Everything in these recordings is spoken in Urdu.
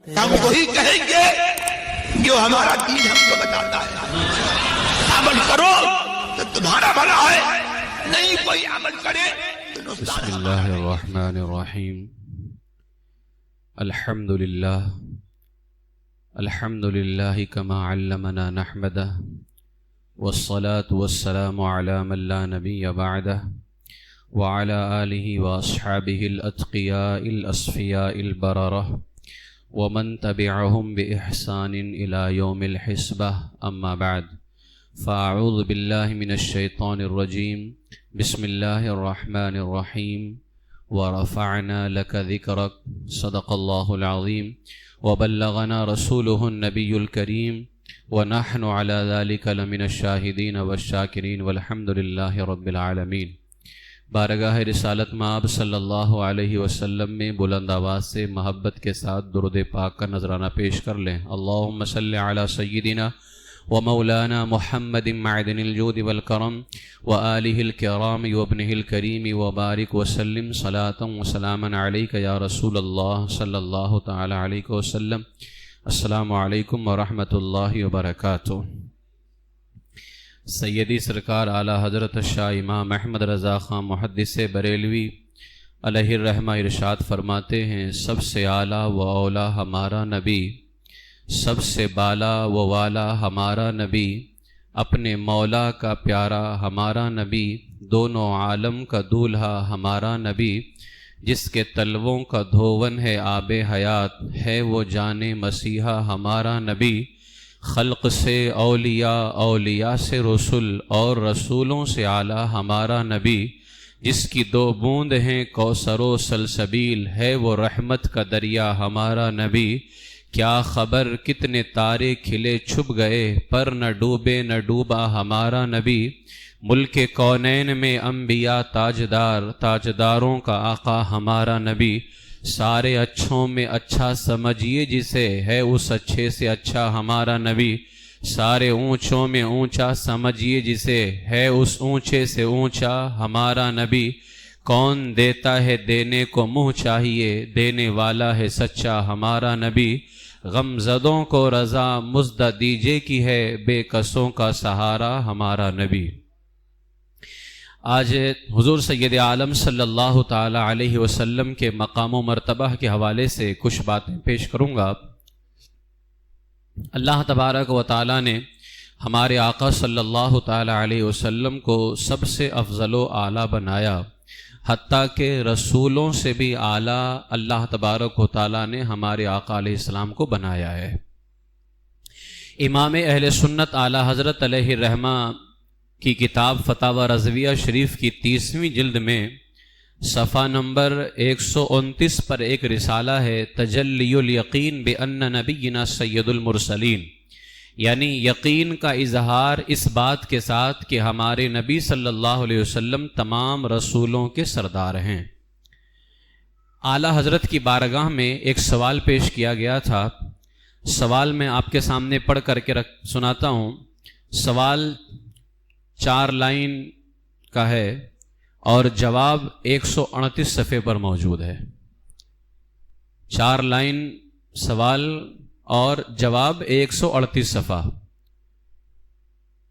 ہم وہی کہیں گے جو ہمارا دین ہم کو بتاتا ہے. عمل کرو تو تمہارا بھلا ہے، نہیں کوئی عمل کرے تو نقصان. بسم اللہ الرحمن الرحیم. الحمد للہ کما علمنا نحمدہ والصلاة والسلام علی من لا نبی بعدہ وعلى آلہ واصحابہ الاتقیاء الاصفیاء البررہ ومن تبعهم بإحسان إلى يوم الحسبة. أما بعد فأعوذ بالله من الشيطان الرجيم. بسم الله الرحمن الرحيم. ورفعنا لك ذكرك. صدق الله العظيم. وبلغنا رسوله النبي الكريم ونحن على ذلك لمن الشاهدين والشاكرين والحمد لله رب العالمين. بارگاہ رسالت مآب صلی اللہ علیہ وسلم میں بلند آواز سے محبت کے ساتھ درود پاک کا نذرانہ پیش کر لیں. اللہم صلی علی سیدنا ومولانا محمد معدن الجود والکرم وآلہ الکرام وابنہ الکریم وبارک وسلم صلاة وسلاما علیک یا رسول اللہ صلی اللہ تعالی علیہ وسلم. السلام علیکم ورحمۃ اللہ وبرکاتہ. سیدی سرکار اعلیٰ حضرت شاہ امام احمد رضا خان محدث بریلوی علیہ الرحمہ ارشاد فرماتے ہیں، سب سے اعلیٰ و اولیٰ ہمارا نبی، سب سے بالا و والا ہمارا نبی، اپنے مولا کا پیارا ہمارا نبی، دونوں عالم کا دولہا ہمارا نبی، جس کے تلووں کا دھوون ہے آب حیات، ہے وہ جان مسیحا ہمارا نبی. خلق سے اولیاء، اولیاء سے رسول اور رسولوں سے اعلیٰ ہمارا نبی، جس کی دو بوند ہیں کوثر و سلسبیل، ہے وہ رحمت کا دریا ہمارا نبی. کیا خبر کتنے تارے کھلے چھپ گئے پر نہ ڈوبے نہ ڈوبا ہمارا نبی. ملک کونین میں انبیاء تاجدار، تاجداروں کا آقا ہمارا نبی. سارے اچھوں میں اچھا سمجھیے جسے، ہے اس اچھے سے اچھا ہمارا نبی. سارے اونچوں میں اونچا سمجھیے جسے، ہے اس اونچے سے اونچا ہمارا نبی. کون دیتا ہے دینے کو منہ چاہیے، دینے والا ہے سچا ہمارا نبی. غم زدوں کو رضا مزدہ دیجے کی ہے، بے کسوں کا سہارا ہمارا نبی. آج حضور سید عالم صلی اللہ تعالی علیہ وسلم کے مقام و مرتبہ کے حوالے سے کچھ باتیں پیش کروں گا. اللہ تبارک و تعالی نے ہمارے آقا صلی اللہ تعالی علیہ وسلم کو سب سے افضل و اعلیٰ بنایا، حتیٰ کہ رسولوں سے بھی اعلیٰ اللہ تبارک و تعالی نے ہمارے آقا علیہ السلام کو بنایا ہے. امام اہل سنت اعلیٰ حضرت علیہ الرحمہ کی کتاب فتاوی رضویہ شریف کی 30ویں جلد میں صفحہ نمبر 129 پر ایک رسالہ ہے، تجلی الیقین بان نبینا سید المرسلین، یعنی یقین کا اظہار اس بات کے ساتھ کہ ہمارے نبی صلی اللہ علیہ وسلم تمام رسولوں کے سردار ہیں. اعلیٰ حضرت کی بارگاہ میں ایک سوال پیش کیا گیا تھا. سوال میں آپ کے سامنے پڑھ کر کے سناتا ہوں. سوال 4 لائن کا ہے اور جواب 138 صفحے پر موجود ہے. 4 لائن سوال اور جواب 138 صفحہ.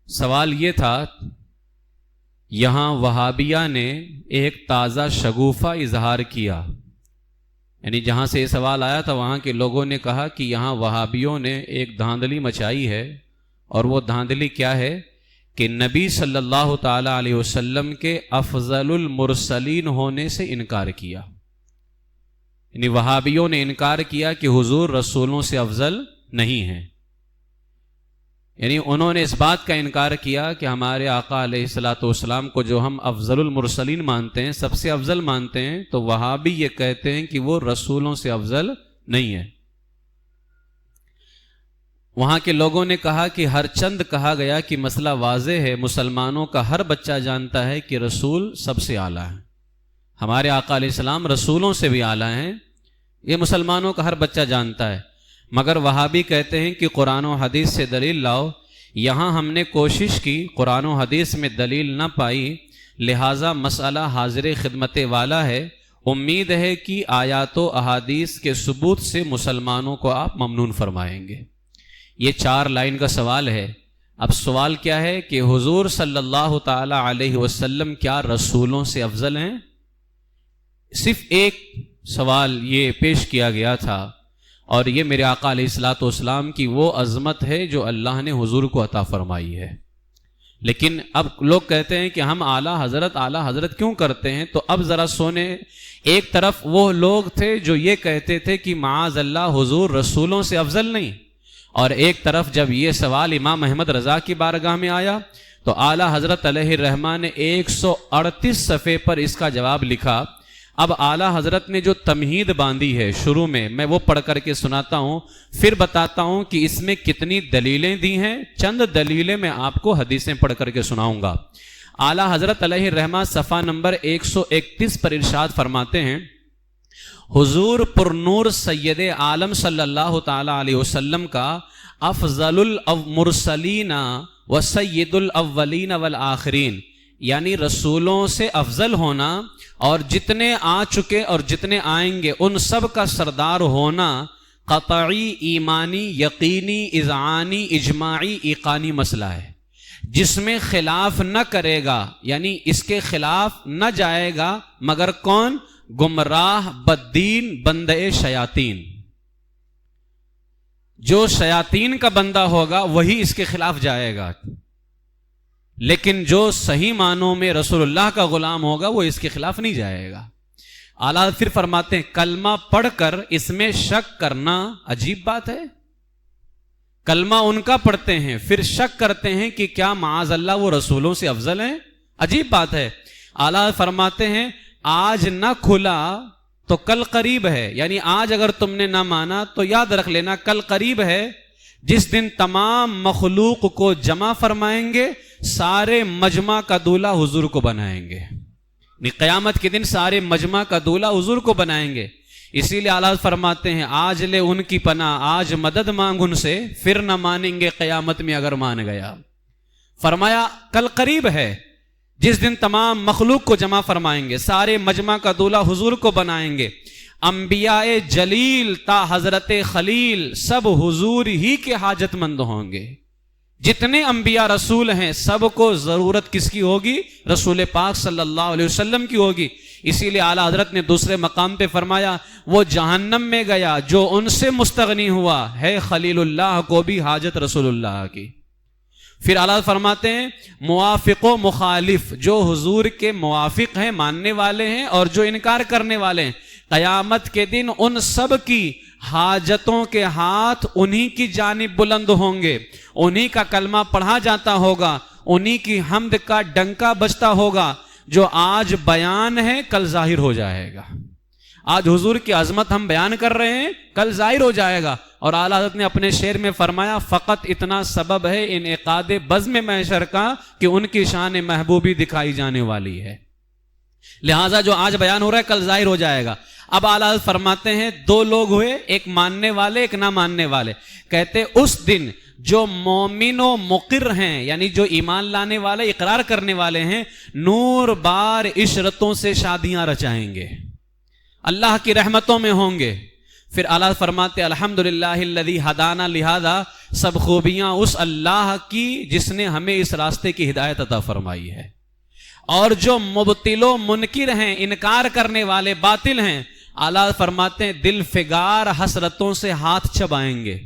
سوال یہ تھا، یہاں وہابیہ نے ایک تازہ شگوفہ اظہار کیا، یعنی جہاں سے یہ سوال آیا تھا وہاں کے لوگوں نے کہا کہ یہاں وہابیوں نے ایک دھاندلی مچائی ہے، اور وہ دھاندلی کیا ہے کہ نبی صلی اللہ تعالی علیہ وسلم کے افضل المرسلین ہونے سے انکار کیا. یعنی وہابیوں نے انکار کیا کہ حضور رسولوں سے افضل نہیں ہیں. یعنی انہوں نے اس بات کا انکار کیا کہ ہمارے آقا علیہ الصلوۃ والسلام کو جو ہم افضل المرسلین مانتے ہیں، سب سے افضل مانتے ہیں، تو وہابی یہ کہتے ہیں کہ وہ رسولوں سے افضل نہیں ہے. وہاں کے لوگوں نے کہا کہ ہر چند کہا گیا کہ مسئلہ واضح ہے، مسلمانوں کا ہر بچہ جانتا ہے کہ رسول سب سے اعلیٰ ہے، ہمارے آقا علیہ السلام رسولوں سے بھی اعلیٰ ہیں، یہ مسلمانوں کا ہر بچہ جانتا ہے. مگر وہابی کہتے ہیں کہ قرآن و حدیث سے دلیل لاؤ. یہاں ہم نے کوشش کی، قرآن و حدیث میں دلیل نہ پائی، لہٰذا مسئلہ حاضر خدمت والا ہے، امید ہے کہ آیات و احادیث کے ثبوت سے مسلمانوں کو آپ ممنون فرمائیں گے۔ یہ 4 لائن کا سوال ہے۔ اب سوال کیا ہے کہ حضور صلی اللہ تعالی علیہ وسلم کیا رسولوں سے افضل ہیں؟ صرف ایک سوال یہ پیش کیا گیا تھا، اور یہ میرے آقا علیہ الصلوۃ والسلام کی وہ عظمت ہے جو اللہ نے حضور کو عطا فرمائی ہے۔ لیکن اب لوگ کہتے ہیں کہ ہم اعلیٰ حضرت کیوں کرتے ہیں؟ تو اب ذرا سونے، ایک طرف وہ لوگ تھے جو یہ کہتے تھے کہ معاذ اللہ حضور رسولوں سے افضل نہیں، اور ایک طرف جب یہ سوال امام احمد رضا کی بارگاہ میں آیا تو اعلیٰ حضرت علیہ الرحمہ نے 138 صفحے پر اس کا جواب لکھا۔ اب اعلیٰ حضرت نے جو تمہید باندھی ہے شروع میں وہ پڑھ کر کے سناتا ہوں، پھر بتاتا ہوں کہ اس میں کتنی دلیلیں دی ہیں۔ چند دلیلیں میں آپ کو حدیثیں پڑھ کر کے سناؤں گا۔ اعلیٰ حضرت علیہ الرحمہ صفحہ نمبر 131 پر ارشاد فرماتے ہیں، حضور پر نور سید عالم صلی اللہ تعالی علیہ وسلم کا افضل المرسلین و سید الاولین والآخرین، یعنی رسولوں سے افضل ہونا اور جتنے آ چکے اور جتنے آئیں گے ان سب کا سردار ہونا قطعی، ایمانی، یقینی، اذعانی، اجماعی، ایقانی مسئلہ ہے، جس میں خلاف نہ کرے گا، یعنی اس کے خلاف نہ جائے گا مگر کون؟ گمراہ، بددین، بندے شیاطین۔ جو شیاطین کا بندہ ہوگا وہی اس کے خلاف جائے گا، لیکن جو صحیح معنوں میں رسول اللہ کا غلام ہوگا وہ اس کے خلاف نہیں جائے گا۔ اعلیٰ پھر فرماتے ہیں کلمہ پڑھ کر اس میں شک کرنا عجیب بات ہے۔ کلمہ ان کا پڑھتے ہیں پھر شک کرتے ہیں کہ کیا معاذ اللہ وہ رسولوں سے افضل ہیں؟ عجیب بات ہے۔ اعلیٰ فرماتے ہیں آج نہ کھلا تو کل قریب ہے، یعنی آج اگر تم نے نہ مانا تو یاد رکھ لینا کل قریب ہے، جس دن تمام مخلوق کو جمع فرمائیں گے، سارے مجمع کا دولہ حضور کو بنائیں گے۔ قیامت کے دن سارے مجمع کا دولہ حضور کو بنائیں گے۔ اسی لیے اعلیٰ فرماتے ہیں آج لے ان کی پناہ، آج مدد مانگ ان سے، پھر نہ مانیں گے قیامت میں اگر مان گیا۔ فرمایا کل قریب ہے جس دن تمام مخلوق کو جمع فرمائیں گے، سارے مجمع کا دولہ حضور کو بنائیں گے۔ انبیاء جلیل تا حضرت خلیل سب حضور ہی کے حاجت مند ہوں گے۔ جتنے انبیاء رسول ہیں سب کو ضرورت کس کی ہوگی؟ رسول پاک صلی اللہ علیہ وسلم کی ہوگی۔ اسی لیے اعلیٰ حضرت نے دوسرے مقام پہ فرمایا وہ جہنم میں گیا جو ان سے مستغنی ہوا ہے، خلیل اللہ کو بھی حاجت رسول اللہ کی۔ پھر اعلیٰ فرماتے ہیں موافق و مخالف، جو حضور کے موافق ہیں، ماننے والے ہیں، اور جو انکار کرنے والے ہیں، قیامت کے دن ان سب کی حاجتوں کے ہاتھ انہی کی جانب بلند ہوں گے، انہی کا کلمہ پڑھا جاتا ہوگا، انہی کی حمد کا ڈنکا بجتا ہوگا۔ جو آج بیان ہے کل ظاہر ہو جائے گا۔ آج حضور کی عظمت ہم بیان کر رہے ہیں، کل ظاہر ہو جائے گا۔ اور اعلیٰ حضرت نے اپنے شعر میں فرمایا فقط اتنا سبب ہے انعقاد بزم محشر کا کہ ان کی شان محبوبی دکھائی جانے والی ہے، لہٰذا جو آج بیان ہو رہا ہے کل ظاہر ہو جائے گا۔ اب اعلیٰ حضرت فرماتے ہیں 2 لوگ ہوئے، ایک ماننے والے ایک نہ ماننے والے۔ کہتے اس دن جو مومن و مقر ہیں، یعنی جو ایمان لانے والے اقرار کرنے والے ہیں، نور بار عشرتوں سے شادیاں رچائیں گے، اللہ کی رحمتوں میں ہوں گے۔ پھر اعلیٰ فرماتے الحمدللہ الذی ہدانا لہذا، سب خوبیاں اس اللہ کی جس نے ہمیں اس راستے کی ہدایت عطا فرمائی ہے۔ اور جو مبتل و منکر ہیں، انکار کرنے والے، باطل ہیں، اعلیٰ فرماتے ہیں دل فگار حسرتوں سے ہاتھ چبائیں گے،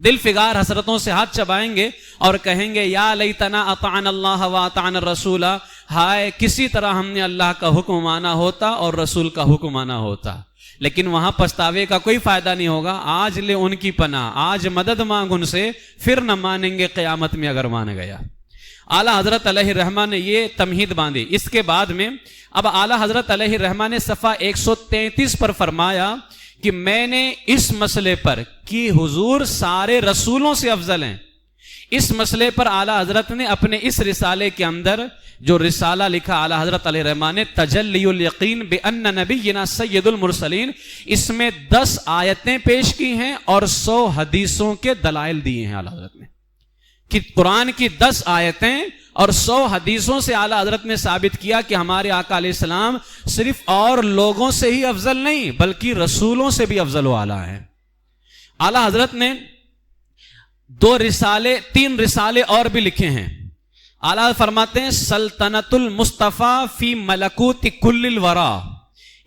دل فگار حسرتوں سے ہاتھ چبائیں گے اور کہیں گے یا لیتنا اطعنا اللہ و اطعنا الرسول، ہائے کسی طرح ہم نے اللہ کا حکم مانا ہوتا اور رسول کا حکم مانا ہوتا۔ لیکن وہاں پچھتاوے کا کوئی فائدہ نہیں ہوگا۔ آج لے ان کی پناہ، آج مدد مانگ ان سے، پھر نہ مانیں گے قیامت میں اگر مان گیا۔ اعلیٰ حضرت علیہ الرحمہ نے یہ تمہید باندھی۔ اس کے بعد میں اب اعلیٰ حضرت علیہ الرحمہ نے صفحہ 133 پر فرمایا کہ میں نے اس مسئلے پر کہ حضور سارے رسولوں سے افضل ہیں، اس مسئلے پر اعلیٰ حضرت نے اپنے اس رسالے کے اندر جو رسالہ لکھا اعلیٰ حضرت علیہ الرحمہ نے تجلی الیقین بان نبینا سید المرسلین، اس میں 10 آیتیں پیش کی ہیں اور 100 حدیثوں کے دلائل دیے ہیں اعلیٰ حضرت نے کہ قرآن کی 10 آیتیں اور 100 حدیثوں سے اعلیٰ حضرت نے ثابت کیا کہ ہمارے آقا علیہ السلام صرف اور لوگوں سے ہی افضل نہیں بلکہ رسولوں سے بھی افضل و اعلیٰ ہیں. اعلیٰ حضرت نے 3 رسالے اور بھی لکھے ہیں. اعلیٰ فرماتے ہیں سلطنت المصطفیٰ فی ملکوت کل الورا،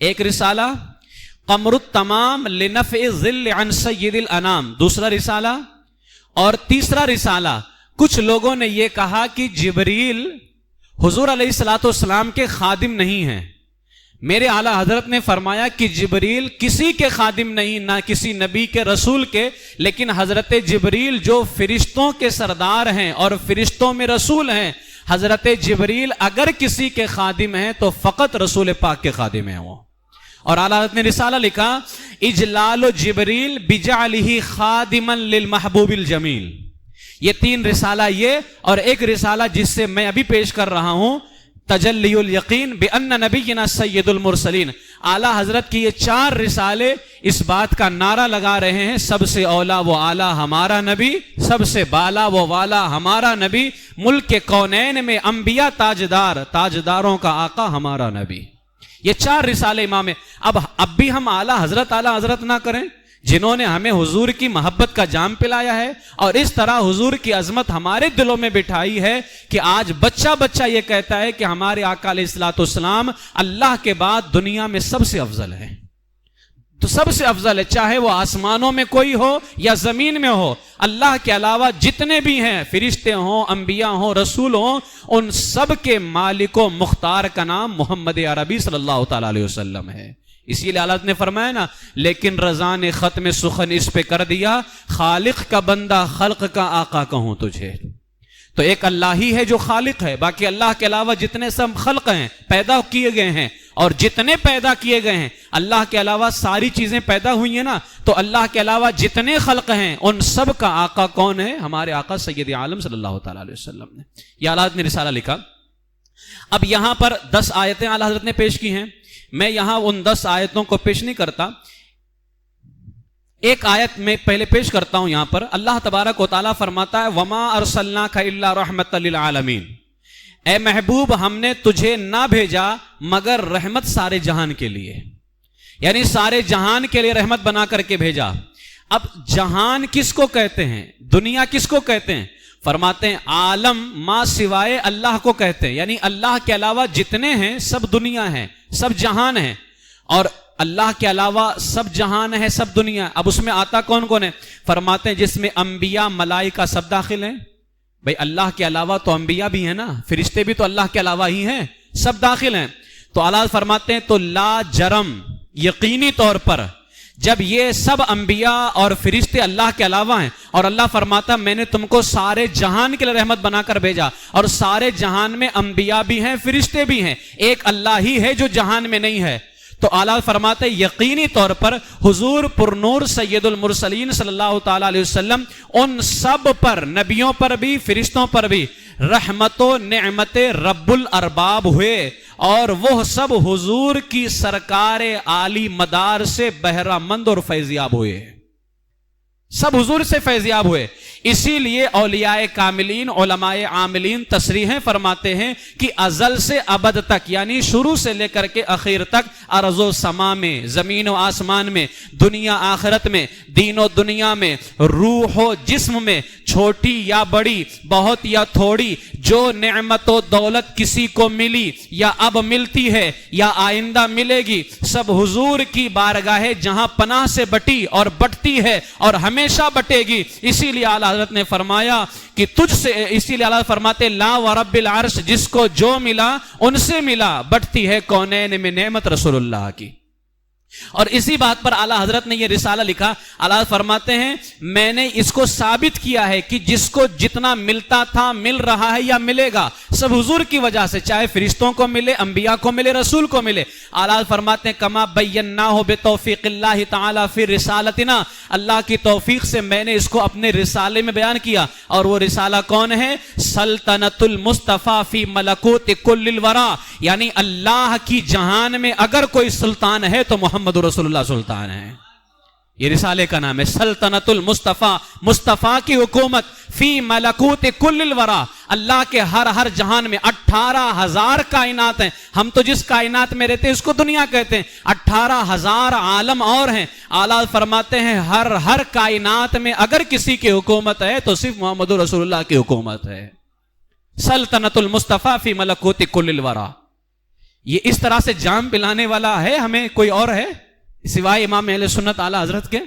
ایک رسالہ قمر التمام لنفع ظل عن سید الانام، دوسرا رسالہ، اور تیسرا رسالہ کچھ لوگوں نے یہ کہا کہ جبریل حضور علیہ الصلوۃ والسلام کے خادم نہیں ہیں. میرے اعلیٰ حضرت نے فرمایا کہ جبریل کسی کے خادم نہیں، نہ کسی نبی کے رسول کے، لیکن حضرت جبریل جو فرشتوں کے سردار ہیں اور فرشتوں میں رسول ہیں، حضرت جبریل اگر کسی کے خادم ہیں تو فقط رسول پاک کے خادم ہیں وہ. اور اعلیٰ حضرت نے رسالہ لکھا اجلال جبریل بجعلہ خادما للمحبوب الجمیل. یہ 3 رسالہ یہ، اور ایک رسالہ جس سے میں ابھی پیش کر رہا ہوں تجلی الیقین بان نبینا سید المرسلین. اعلیٰ حضرت کی یہ 4 رسالے اس بات کا نعرہ لگا رہے ہیں سب سے اولا و اعلیٰ ہمارا نبی، سب سے بالا و والا ہمارا نبی، ملک کے کونین میں انبیاء تاجدار، تاجداروں کا آقا ہمارا نبی. یہ 4 رسالے امام. اب بھی ہم اعلیٰ حضرت نہ کریں جنہوں نے ہمیں حضور کی محبت کا جام پلایا ہے، اور اس طرح حضور کی عظمت ہمارے دلوں میں بٹھائی ہے کہ آج بچہ یہ کہتا ہے کہ ہمارے آقا علیہ الصلوۃ والسلام اللہ کے بعد دنیا میں سب سے افضل ہے. تو سب سے افضل ہے، چاہے وہ آسمانوں میں کوئی ہو یا زمین میں ہو. اللہ کے علاوہ جتنے بھی ہیں، فرشتے ہوں، انبیاء ہوں، رسول ہوں، ان سب کے مالک و مختار کا نام محمد عربی صلی اللہ تعالی علیہ وسلم ہے. اسی لیے اللہ نے فرمایا نا لیکن رضا نے ختم سخن اس پہ کر دیا، خالق کا بندہ خلق کا آقا کہوں تجھے. تو ایک اللہ ہی ہے جو خالق ہے، باقی اللہ کے علاوہ جتنے سب خلق ہیں، پیدا کیے گئے ہیں، اور جتنے پیدا کیے گئے ہیں اللہ کے علاوہ ساری چیزیں پیدا ہوئی ہیں نا، تو اللہ کے علاوہ جتنے خلق ہیں ان سب کا آقا کون ہے؟ ہمارے آقا سید عالم صلی اللہ تعالی علیہ وسلم نے. یہ اعلیٰ حضرت نے رسالہ لکھا. اب یہاں پر 10 آیتیں اعلیٰ حضرت نے پیش کی ہیں. میں یہاں ان 10 آیتوں کو پیش نہیں کرتا، ایک آیت میں پہلے پیش کرتا ہوں. یہاں پر اللہ تبارک و تعالیٰ فرماتا ہے وما ارسلناک الا رحمت للعالمین، اے محبوب ہم نے تجھے نہ بھیجا مگر رحمت سارے جہان کے لیے، یعنی سارے جہان کے لیے رحمت بنا کر کے بھیجا. اب جہان کس کو کہتے ہیں؟ دنیا کس کو کہتے ہیں؟ فرماتے ہیں عالم ما سوائے اللہ کو کہتے ہیں، یعنی اللہ کے علاوہ جتنے ہیں سب دنیا ہیں، سب جہان ہیں. اور اللہ کے علاوہ سب جہان ہے، سب دنیا. اب اس میں آتا کون کون ہے؟ فرماتے ہیں جس میں انبیاء ملائکہ سب داخل ہیں. بھئی اللہ کے علاوہ تو انبیاء بھی ہیں نا، فرشتے بھی تو اللہ کے علاوہ ہی ہیں، سب داخل ہیں. تو اللہ فرماتے ہیں تو لا جرم، یقینی طور پر جب یہ سب انبیاء اور فرشتے اللہ کے علاوہ ہیں، اور اللہ فرماتا میں نے تم کو سارے جہان کے لیے رحمت بنا کر بھیجا، اور سارے جہان میں انبیاء بھی ہیں، فرشتے بھی ہیں، ایک اللہ ہی ہے جو جہان میں نہیں ہے. تو اعلیٰ فرماتے یقینی طور پر حضور پر نور سید المرسلین صلی اللہ تعالی علیہ وسلم ان سب پر، نبیوں پر بھی فرشتوں پر بھی رحمت و نعمت رب الارباب ہوئے، اور وہ سب حضور کی سرکار عالی مدار سے بہرہ مند اور فیضیاب ہوئے، سب حضور سے فیضیاب ہوئے. اسی لیے اولیاء کاملین، علماء عاملین تصریحیں فرماتے ہیں کہ ازل سے ابد تک، یعنی شروع سے لے کر کے اخیر تک، ارض و سما میں، زمین و آسمان میں، دنیا آخرت میں، دین و دنیا میں، روح و جسم میں، چھوٹی یا بڑی، بہت یا تھوڑی، جو نعمت و دولت کسی کو ملی یا اب ملتی ہے یا آئندہ ملے گی، سب حضور کی بارگاہ جہاں پناہ سے بٹی اور بٹتی ہے اور ہمیشہ بٹے گی. اسی لیے اعلیٰ حضرت نے فرمایا کہ تجھ سے، اسی لیے اللہ فرماتے لا ورب العرش، جس کو جو ملا ان سے ملا، بٹتی ہے کونین میں نعمت رسول اللہ کی. اور اسی بات پر اعلیٰ حضرت نے یہ رسالہ لکھا. اعلیٰ فرماتے ہیں میں نے اس کو ثابت کیا ہے کہ جس کو جتنا ملتا تھا، مل رہا ہے یا ملے گا، سب حضور کی وجہ سے، چاہے فرشتوں کو ملے، انبیاء کو ملے، رسول کو ملے. اعلیٰ فرماتے ہیں کما بیناہ بتوفیق اللہ تعالی فی رسالتنا، اللہ کی توفیق سے میں نے اس کو اپنے رسالے میں بیان کیا. اور وہ رسالہ کون ہے؟ سلطنت المصطفیٰ فی ملکوت کل الورا، یعنی اللہ کی جہان میں اگر کوئی سلطان ہے تو محمد رسول اللہ سلطان ہے. یہ رسالے کا نام ہے سلطنت المصطفیٰ، مصطفیٰ کی حکومت فی ملکوت کل الورا، اللہ کے ہر جہان میں 18,000 کائنات ہیں. ہم تو جس کائنات میں رہتے ہیں اس کو دنیا کہتے ہیں، 18,000 عالم اور ہیں. اعلیٰ فرماتے ہیں ہر کائنات میں اگر کسی کی حکومت ہے تو صرف محمد رسول اللہ کی حکومت ہے. سلطنت المصطفیٰ فی ملکوت کل الورا. یہ اس طرح سے جام پلانے والا ہے ہمیں کوئی اور ہے سوائے امام اہل سنت اعلیٰ حضرت کے؟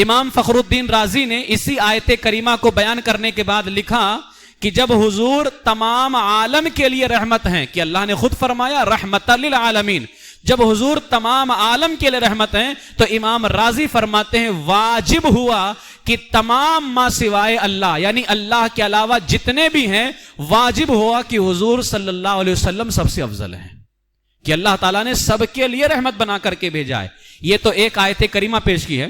امام فخر الدین رازی نے اسی آیت کریمہ کو بیان کرنے کے بعد لکھا کہ جب حضور تمام عالم کے لیے رحمت ہیں، کہ اللہ نے خود فرمایا رحمت للعالمین، جب حضور تمام عالم کے لیے رحمت ہیں تو امام رازی فرماتے ہیں واجب ہوا کہ تمام ما سوائے اللہ، یعنی اللہ کے علاوہ جتنے بھی ہیں، واجب ہوا کہ حضور صلی اللہ علیہ وسلم سب سے افضل ہیں، کہ اللہ تعالیٰ نے سب کے لیے رحمت بنا کر کے بھیجا ہے. یہ تو ایک آیت کریمہ پیش کی ہے.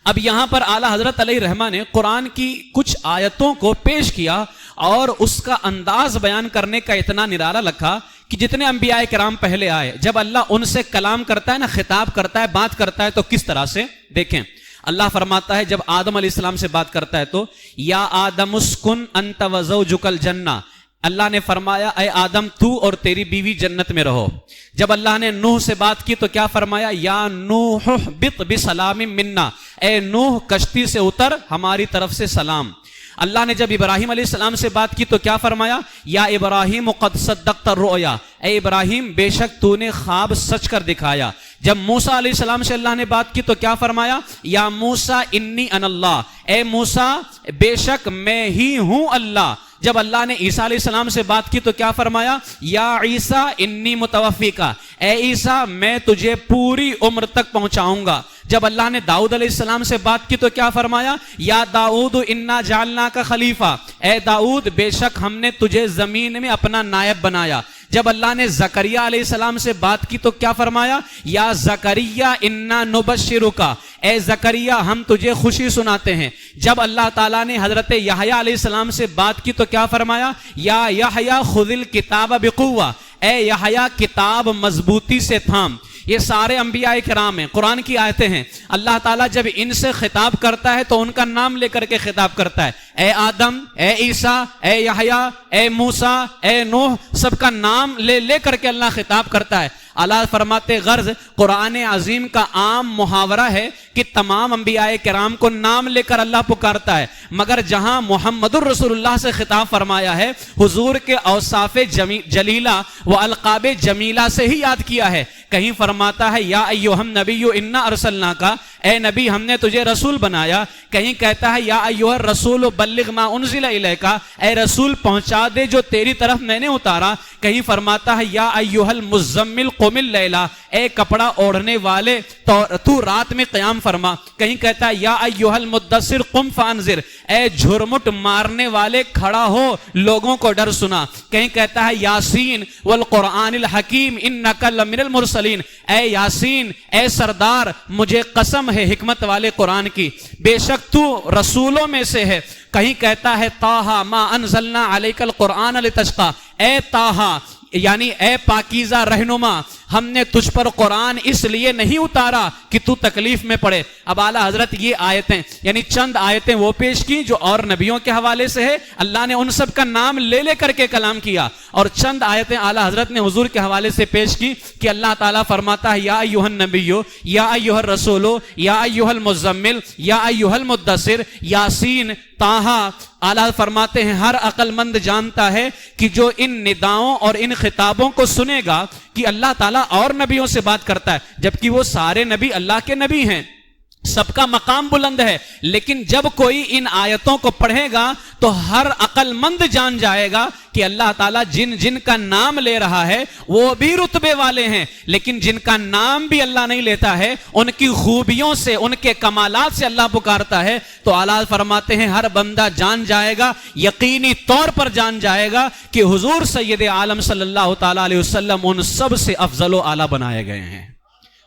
اب یہاں پر اعلیٰ حضرت علیہ رحمہ نے قرآن کی کچھ آیتوں کو پیش کیا اور اس کا انداز بیان کرنے کا اتنا نرالہ رکھا کہ جتنے انبیاء کرام پہلے آئے جب اللہ ان سے کلام کرتا ہے نا، خطاب کرتا ہے، بات کرتا ہے، تو کس طرح سے دیکھیں. اللہ فرماتا ہے جب آدم علیہ السلام سے بات کرتا ہے تو یا آدم اسکن انت وزوجک الجنہ، اللہ نے فرمایا اے آدم تو اور تیری بیوی جنت میں رہو. جب اللہ نے نوح سے بات کی تو کیا فرمایا یا نوح اہبط بسلام منا، اے نوح کشتی سے اتر، ہماری طرف سے سلام. اللہ نے جب ابراہیم علیہ السلام سے بات کی تو کیا فرمایا یا ابراہیم قد صدقت الرؤیا، اے ابراہیم بے شک تو نے خواب سچ کر دکھایا. جب موسیٰ علیہ السلام سے اللہ نے بات کی تو کیا فرمایا یا موسیٰ انی انا اللہ، اے موسیٰ بے شک میں ہی ہوں اللہ. جب اللہ نے عیسیٰ علیہ السلام سے بات کی تو کیا فرمایا یا عیسیٰ انی متوفیکا، اے عیسیٰ میں تجھے پوری عمر تک پہنچاؤں گا. جب اللہ نے داؤد علیہ السلام سے بات کی تو کیا فرمایا یا داؤد انا جعلناک خلیفہ، اے داؤد بے شک ہم نے تجھے زمین میں اپنا نائب بنایا. جب اللہ نے زکریا علیہ السلام سے بات کی تو کیا فرمایا یا زکریا انا نبشرک، اے زکریا ہم تجھے خوشی سناتے ہیں. جب اللہ تعالیٰ نے حضرت یحییٰ علیہ السلام سے بات کی تو کیا فرمایا یا یحییٰ خذ الکتاب بقوہ، اے یحییٰ کتاب مضبوطی سے تھام. یہ سارے انبیاء کرام ہیں، قرآن کی آیتیں ہیں. اللہ تعالیٰ جب ان سے خطاب کرتا ہے تو ان کا نام لے کر کے خطاب کرتا ہے. اے آدم، اے عیسیٰ، اے یحییٰ، اے موسیٰ، اے نوح، سب کا نام لے کر کے اللہ خطاب کرتا ہے. اللہ فرماتے غرض قرآن عظیم کا عام محاورہ ہے کہ تمام انبیاء کرام کو نام لے کر اللہ پکارتا ہے، مگر جہاں محمد الرسول اللہ سے خطاب فرمایا ہے حضور کے اوصاف جلیلہ و القاب جمیلہ سے ہی یاد کیا ہے. کہیں فرماتا ہے یا ایھا النبی انا ارسلناک، اے نبی ہم نے تجھے رسول بنایا. کہیں کہتا ہے یا ایھا الرسول بلغ ما انزل الیک، اے رسول پہنچا دے جو تیری طرف میں نے اتارا. کہیں فرماتا ہے یا ایھا المزمل قم اللیل، اے کپڑا اوڑھنے والے تو رات میں قیام فرما. کہیں کہتا ہے یا ایھا المدثر قم فانذر، اے جھرمٹ مارنے والے کھڑا ہو لوگوں کو ڈر سنا. کہیں کہتا ہے یاسین والقرآن الحکیم انک لمن المرسلین، اے یاسین اے سردار مجھے قسم ہے حکمت والے قرآن کی، بے شک تو رسولوں میں سے ہے. کہیں کہتا ہے طٰہٰ ما انزلنا علیک القرآن لتشقیٰ، اے طٰہٰ یعنی اے پاکیزہ رہنما ہم نے تجھ پر قرآن اس لیے نہیں اتارا کہ تو تکلیف میں پڑے. اب اعلیٰ حضرت یہ آیتیں یعنی چند آیتیں وہ پیش کی جو اور نبیوں کے حوالے سے ہے، اللہ نے ان سب کا نام لے کر کے کلام کیا. اور چند آیتیں اعلیٰ حضرت نے حضور کے حوالے سے پیش کی کہ اللہ تعالیٰ فرماتا ہے یا ایھا النبی یا ایھا الرسول یا ایھا المزمل یا ایھا المدثر یاسین طٰہٰ. اعلیٰ فرماتے ہیں ہر عقل مند جانتا ہے کہ جو ان نداؤں اور ان خطابوں کو سنے گا کہ اللہ تعالیٰ اور نبیوں سے بات کرتا ہے، جبکہ وہ سارے نبی اللہ کے نبی ہیں، سب کا مقام بلند ہے. لیکن جب کوئی ان آیتوں کو پڑھے گا تو ہر عقل مند جان جائے گا کہ اللہ تعالیٰ جن کا نام لے رہا ہے وہ بھی رتبے والے ہیں، لیکن جن کا نام بھی اللہ نہیں لیتا ہے ان کی خوبیوں سے ان کے کمالات سے اللہ پکارتا ہے. تو اعلیٰ فرماتے ہیں ہر بندہ جان جائے گا، یقینی طور پر جان جائے گا کہ حضور سید عالم صلی اللہ تعالیٰ علیہ وسلم ان سب سے افضل و اعلیٰ بنائے گئے ہیں.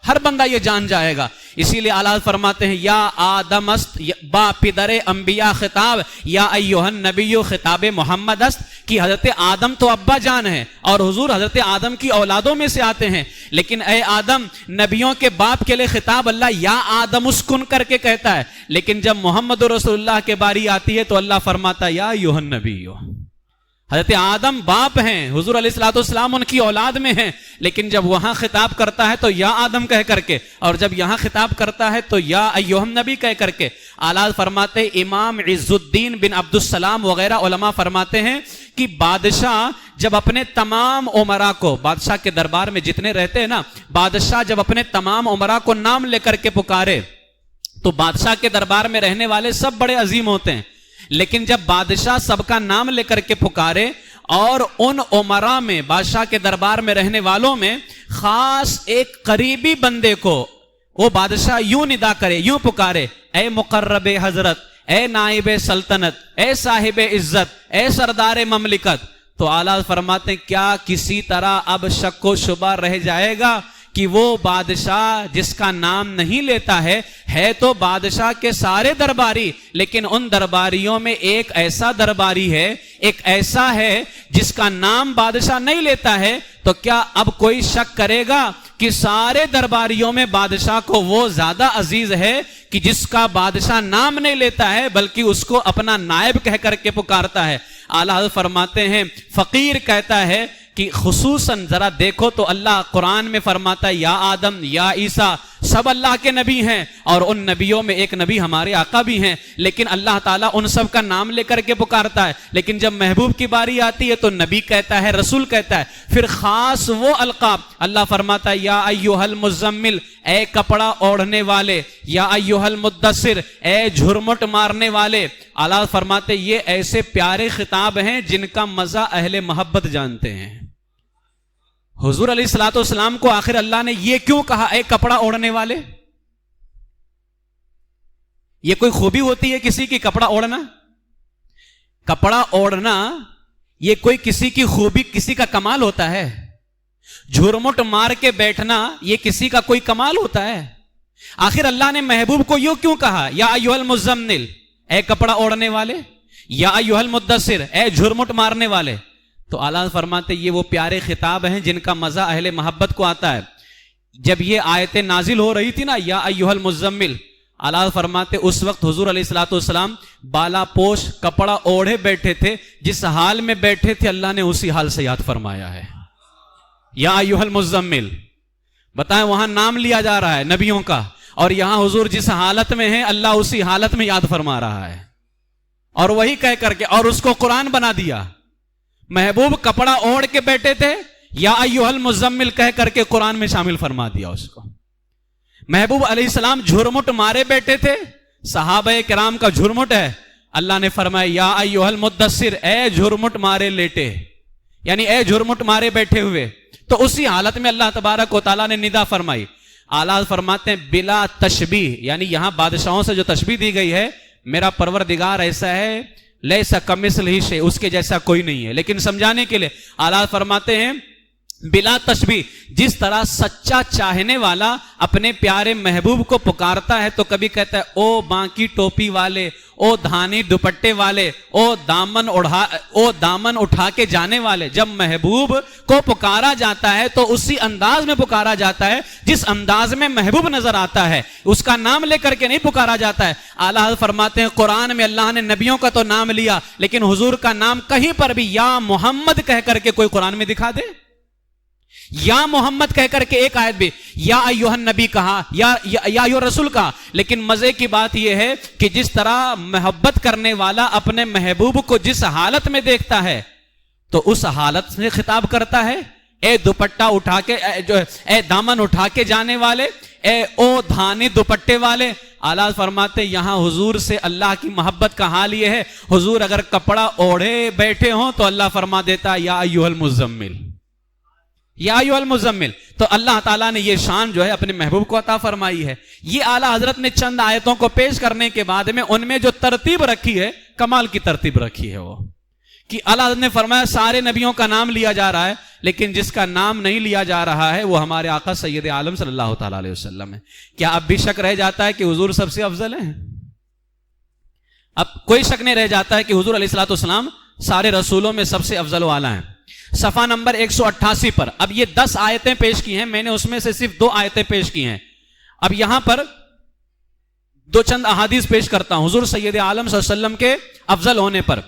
ہر بندہ یہ جان جائے گا. اسی لیے اعلیٰ فرماتے ہیں یا آدم است با پدر انبیاء خطاب یا ایھا النبی خطاب محمد است، کہ حضرت آدم تو ابا جان ہے اور حضور حضرت آدم کی اولادوں میں سے آتے ہیں، لیکن اے آدم، نبیوں کے باپ کے لیے خطاب اللہ یا آدم اسکن کر کے کہتا ہے، لیکن جب محمد رسول اللہ کے باری آتی ہے تو اللہ فرماتا ہے یا ایھا النبی. حضرت آدم باپ ہیں، حضور علیہ الصلوۃ والسلام ان کی اولاد میں ہیں، لیکن جب وہاں خطاب کرتا ہے تو یا آدم کہہ کر کے، اور جب یہاں خطاب کرتا ہے تو یا ایھا النبی کہہ کر کے. اعلیٰ فرماتے امام عز الدین بن عبد السلام وغیرہ علماء فرماتے ہیں کہ بادشاہ جب اپنے تمام امراء کو، بادشاہ کے دربار میں جتنے رہتے ہیں نا، بادشاہ جب اپنے تمام امراء کو نام لے کر کے پکارے تو بادشاہ کے دربار میں رہنے والے سب بڑے عظیم ہوتے ہیں، لیکن جب بادشاہ سب کا نام لے کر کے پکارے اور ان امراء میں، بادشاہ کے دربار میں رہنے والوں میں خاص ایک قریبی بندے کو وہ بادشاہ یوں ندا کرے، یوں پکارے، اے مقرب حضرت، اے نائب سلطنت، اے صاحب عزت، اے سردار مملکت، تو اعلیٰ فرماتے ہیں کیا کسی طرح اب شک و شبہ رہ جائے گا کہ وہ بادشاہ جس کا نام نہیں لیتا ہے تو بادشاہ کے سارے درباری، لیکن ان درباریوں میں ایک ایسا درباری ہے، ایک ایسا ہے جس کا نام بادشاہ نہیں لیتا ہے، تو کیا اب کوئی شک کرے گا کہ سارے درباریوں میں بادشاہ کو وہ زیادہ عزیز ہے کہ جس کا بادشاہ نام نہیں لیتا ہے بلکہ اس کو اپنا نائب کہہ کر کے پکارتا ہے. اعلیٰ فرماتے ہیں فقیر کہتا ہے کہ خصوصاً ذرا دیکھو تو اللہ قرآن میں فرماتا ہے یا آدم، یا عیسیٰ، سب اللہ کے نبی ہیں اور ان نبیوں میں ایک نبی ہمارے آقا بھی ہیں، لیکن اللہ تعالیٰ ان سب کا نام لے کر کے پکارتا ہے، لیکن جب محبوب کی باری آتی ہے تو نبی کہتا ہے، رسول کہتا ہے. پھر خاص وہ القاب اللہ فرماتا ہے یا ایھا المزمل، اے کپڑا اوڑھنے والے، یا ایھا المدثر، اے جھرمٹ مارنے والے. اللہ فرماتے یہ ایسے پیارے خطاب ہیں جن کا مزہ اہل محبت جانتے ہیں. حضور علیہ الصلوۃ والسلام کو آخر اللہ نے یہ کیوں کہا اے کپڑا اوڑھنے والے؟ یہ کوئی خوبی ہوتی ہے کسی کی کپڑا اوڑھنا؟ کپڑا اوڑھنا یہ کوئی کسی کی خوبی، کسی کا کمال ہوتا ہے؟ جھرمٹ مار کے بیٹھنا یہ کسی کا کوئی کمال ہوتا ہے؟ آخر اللہ نے محبوب کو یوں کیوں کہا یا ایھا المزمل، اے کپڑا اوڑھنے والے، یا ایھا المدثر، اے جھرمٹ مارنے والے؟ تو اعلیٰ فرماتے یہ وہ پیارے خطاب ہیں جن کا مزہ اہل محبت کو آتا ہے. جب یہ آیتیں نازل ہو رہی تھی نا یا ایھا المزمل، اعلیٰ فرماتے اس وقت حضور علیہ الصلوۃ والسلام بالا پوش کپڑا اوڑھے بیٹھے تھے، جس حال میں بیٹھے تھے اللہ نے اسی حال سے یاد فرمایا ہے یا ایھا المزمل. بتائیں وہاں نام لیا جا رہا ہے نبیوں کا، اور یہاں حضور جس حالت میں ہیں اللہ اسی حالت میں یاد فرما رہا ہے، اور وہی کہہ کر کے اور اس کو قرآن بنا دیا. محبوب کپڑا اوڑھ کے بیٹھے تھے، یا ایھا المزمل کہہ کر کے قرآن میں شامل فرما دیا اس کو. محبوب علیہ السلام جھرمٹ مارے بیٹھے تھے، صحابہ کرام کا جھرمٹ ہے، اللہ نے فرمایا یا ایھا المدثر، اے جھرمٹ مارے لیٹے، یعنی اے جھرمٹ مارے بیٹھے ہوئے. تو اسی حالت میں اللہ تبارک و تعالیٰ نے ندا فرمائی. اعلیٰ فرماتے ہیں بلا تشبیہ، یعنی یہاں بادشاہوں سے جو تشبیہ دی گئی ہے، میرا پروردگار ایسا ہے لیسا کمثلہ شیء، اس کے جیسا کوئی نہیں ہے. لیکن سمجھانے کے لیے اعلیٰ فرماتے ہیں بلا تشبیہ، جس طرح سچا چاہنے والا اپنے پیارے محبوب کو پکارتا ہے تو کبھی کہتا ہے او بانکی ٹوپی والے، او دھانی دوپٹے والے، او دامن اٹھا کے جانے والے. جب محبوب کو پکارا جاتا ہے تو اسی انداز میں پکارا جاتا ہے جس انداز میں محبوب نظر آتا ہے، اس کا نام لے کر کے نہیں پکارا جاتا ہے. اعلیٰ فرماتے ہیں قرآن میں اللہ نے نبیوں کا تو نام لیا، لیکن حضور کا نام کہیں پر بھی یا محمد کہہ کر کے کوئی قرآن میں دکھا دے؟ یا محمد کہہ کر کے ایک آیت بھی یا ایھا النبی کہا، یا ایھا الرسول کہا. لیکن مزے کی بات یہ ہے کہ جس طرح محبت کرنے والا اپنے محبوب کو جس حالت میں دیکھتا ہے تو اس حالت سے خطاب کرتا ہے، اے دوپٹہ اٹھا کے، اے دامن اٹھا کے جانے والے، اے او دھانی دوپٹے والے. اعلیٰ فرماتے یہاں حضور سے اللہ کی محبت کا حال یہ ہے، حضور اگر کپڑا اوڑھے بیٹھے ہوں تو اللہ فرما دیتا یا ایھا المزمل، یا ایھا المزمل. تو اللہ تعالیٰ نے یہ شان جو ہے اپنے محبوب کو عطا فرمائی ہے. یہ اعلیٰ حضرت نے چند آیتوں کو پیش کرنے کے بعد میں ان میں جو ترتیب رکھی ہے کمال کی ترتیب رکھی ہے وہ کہ اللہ حضرت نے فرمایا سارے نبیوں کا نام لیا جا رہا ہے، لیکن جس کا نام نہیں لیا جا رہا ہے وہ ہمارے آقا سید عالم صلی اللہ تعالی علیہ وسلم ہے۔ کیا اب بھی شک رہ جاتا ہے کہ حضور سب سے افضل ہیں؟ اب کوئی شک نہیں رہ جاتا ہے کہ حضور علیہ الصلوۃ والسلام سارے رسولوں میں سب سے افضل والا ہیں۔ صفحہ نمبر 188 پر اب یہ 10 آیتیں پیش کی ہیں، میں نے اس میں سے صرف 2 آیتیں پیش کی ہیں۔ اب یہاں پر 2 چند احادیث پیش کرتا ہوں حضور سید عالم صلی اللہ علیہ وسلم کے افضل ہونے پر۔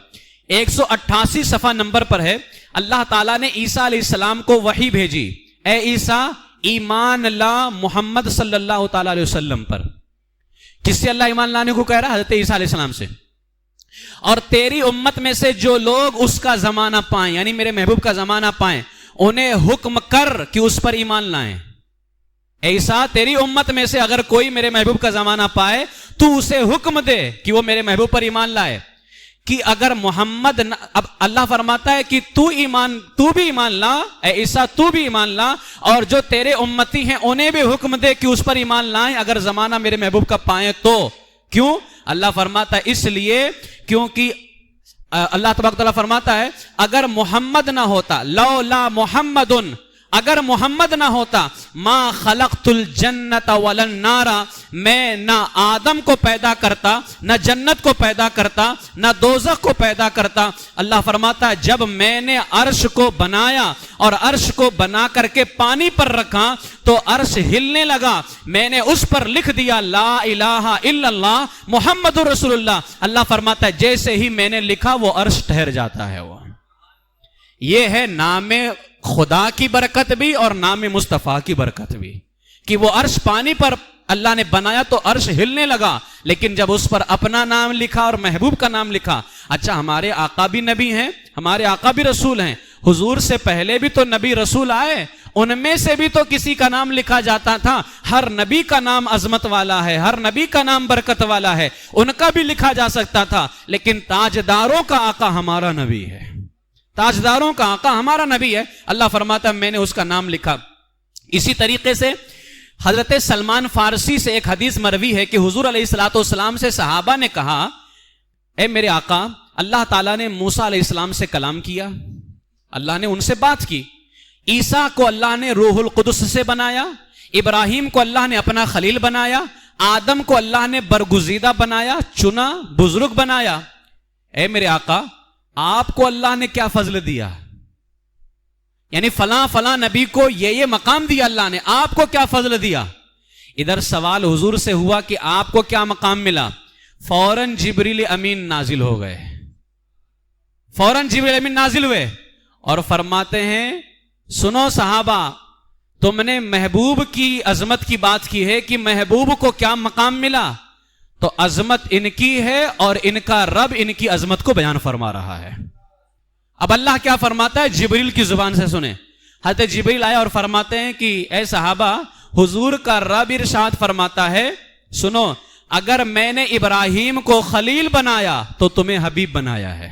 188 صفحہ نمبر پر ہے، اللہ تعالیٰ نے عیسیٰ علیہ السلام کو وحی بھیجی، اے عیسیٰ ایمان لا محمد صلی اللہ تعالیٰ علیہ وسلم پر۔ کس سے اللہ ایمان لانے کو کہہ رہا ہے؟ حضرت عیسیٰ علیہ السلام سے۔ اور تیری امت میں سے جو لوگ اس کا زمانہ پائیں، یعنی میرے محبوب کا زمانہ پائیں، انہیں حکم کر کہ اس پر ایمان لائیں۔ اے عیسیٰ تیری امت میں سے اگر کوئی میرے محبوب کا زمانہ پائے تو اسے حکم دے کہ وہ میرے محبوب پر ایمان لائے۔ کہ اگر محمد اب اللہ فرماتا ہے کہ تو بھی ایمان لا، اے عیسیٰ تو بھی ایمان لا، اور جو تیرے امتی ہیں انہیں بھی حکم دے کہ اس پر ایمان لائیں اگر زمانہ میرے محبوب کا پائیں تو۔ کیوں؟ اللہ فرماتا ہے اس لیے کیونکہ اللہ تبارک تعالیٰ فرماتا ہے اگر محمد نہ ہوتا، لولا محمد، اگر محمد نہ ہوتا، ما خلقت الجنت ولا النار، میں نہ آدم کو پیدا کرتا، نہ جنت کو پیدا کرتا، نہ دوزخ کو پیدا کرتا۔ اللہ فرماتا ہے جب میں نے عرش کو بنایا اور عرش کو بنا کر کے پانی پر رکھا تو عرش ہلنے لگا، میں نے اس پر لکھ دیا لا الہ الا اللہ محمد رسول اللہ۔ اللہ فرماتا ہے جیسے ہی میں نے لکھا وہ عرش ٹھہر جاتا ہے۔ وہ یہ ہے نام خدا کی برکت بھی اور نام مصطفیٰ کی برکت بھی، کہ وہ عرش پانی پر اللہ نے بنایا تو عرش ہلنے لگا، لیکن جب اس پر اپنا نام لکھا اور محبوب کا نام لکھا۔ اچھا ہمارے آقا بھی نبی ہیں، ہمارے آقا بھی رسول ہیں، حضور سے پہلے بھی تو نبی رسول آئے، ان میں سے بھی تو کسی کا نام لکھا جاتا تھا۔ ہر نبی کا نام عظمت والا ہے، ہر نبی کا نام برکت والا ہے، ان کا بھی لکھا جا سکتا تھا، لیکن تاجداروں کا آقا ہمارا نبی ہے، تاجداروں کا آقا ہمارا نبی ہے۔ اللہ فرماتا ہے میں نے اس کا نام لکھا۔ اسی طریقے سے حضرت سلمان فارسی سے ایک حدیث مروی ہے کہ حضور علیہ الصلوۃ والسلام سے صحابہ نے کہا اے میرے آقا اللہ تعالیٰ نے موسیٰ علیہ السلام سے کلام کیا، اللہ نے ان سے بات کی، عیسیٰ کو اللہ نے روح القدس سے بنایا، ابراہیم کو اللہ نے اپنا خلیل بنایا، آدم کو اللہ نے برگزیدہ بنایا، چنا، بزرگ بنایا۔ اے میرے آقا آپ کو اللہ نے کیا فضل دیا؟ یعنی فلاں فلاں نبی کو یہ مقام دیا اللہ نے، آپ کو کیا فضل دیا؟ ادھر سوال حضور سے ہوا کہ آپ کو کیا مقام ملا؟ فوراً جبریل امین نازل ہو گئے، فوراً جبریل امین نازل ہوئے اور فرماتے ہیں سنو صحابہ، تم نے محبوب کی عظمت کی بات کی ہے کہ محبوب کو کیا مقام ملا، تو عظمت ان کی ہے اور ان کا رب ان کی عظمت کو بیان فرما رہا ہے۔ اب اللہ کیا فرماتا ہے جبریل کی زبان سے سنیں۔ حضرت جبریل آئے اور فرماتے ہیں کہ اے صحابہ حضور کا رب ارشاد فرماتا ہے سنو، اگر میں نے ابراہیم کو خلیل بنایا تو تمہیں حبیب بنایا ہے،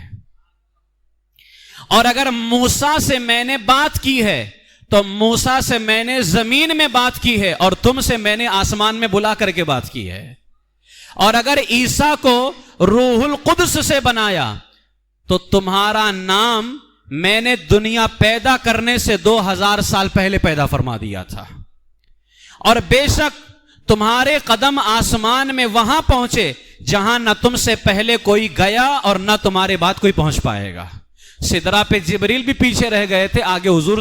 اور اگر موسیٰ سے میں نے بات کی ہے تو موسیٰ سے میں نے زمین میں بات کی ہے اور تم سے میں نے آسمان میں بلا کر کے بات کی ہے، اور اگر عیسیٰ کو روح القدس سے بنایا تو تمہارا نام میں نے دنیا پیدا کرنے سے 2000 سال پہلے پیدا فرما دیا تھا، اور بے شک تمہارے قدم آسمان میں وہاں پہنچے جہاں نہ تم سے پہلے کوئی گیا اور نہ تمہارے بعد کوئی پہنچ پائے گا۔ سدرہ پہ جبریل بھی پیچھے رہ گئے تھے، آگے حضور